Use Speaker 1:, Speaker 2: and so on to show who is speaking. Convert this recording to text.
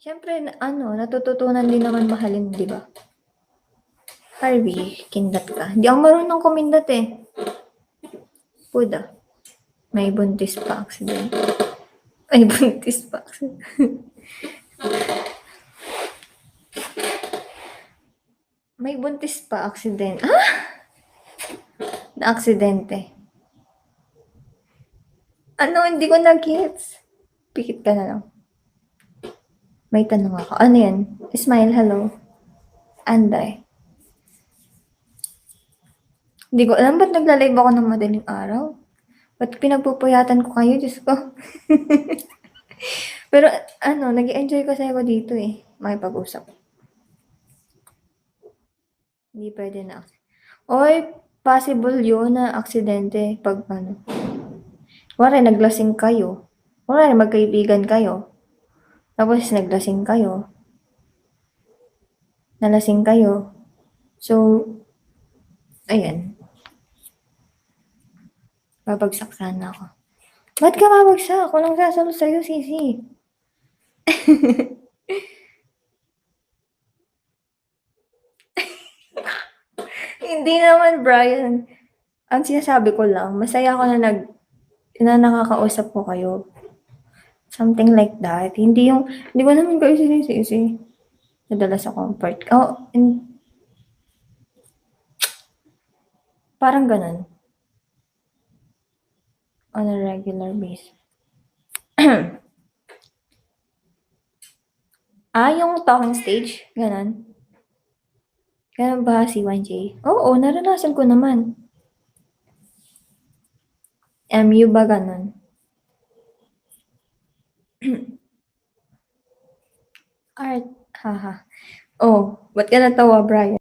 Speaker 1: Siyempre natututunan din naman mahalin, 'di ba? Harvey, kindat ka. Hindi ako marunong kumindat eh. Puda. May buntis pa accident. May buntis pa accident. May buntis pa accident. Ah! Na aksidente. Hindi ko na-gets. Pikit ka na lang. May tanong ako. Ano yan? Smile, hello. Anday. Hindi ko alam ba't nagla-live ako ng madaling araw. Ba't pinagpupuyatan ko kayo, Diyos ko. Pero nag-e-enjoy kasi ako dito eh. Makipag-usap. Hindi pwede na. Oy, possible yun na aksidente pag Wala, naglasing kayo. Wala, magkaibigan kayo. Tapos naglasing kayo. Nalasing kayo. So, ayan. Babagsak sana ako. Ba't ka babagsak? Walang sasalo sa'yo, Sisi. Hindi naman, Brian. Ang sinasabi ko lang, masaya ako na nakakausap ko kayo. Something like that. Hindi ko naman kayo sinisisi. Nadala sa comfort. Parang ganun. On a regular basis. Yung talking stage? Ganun. Ganun ba si 1J? Oo, naranasan ko naman. MU ba ganun? Art, haha. Oh, ba't ka natawa, Brian?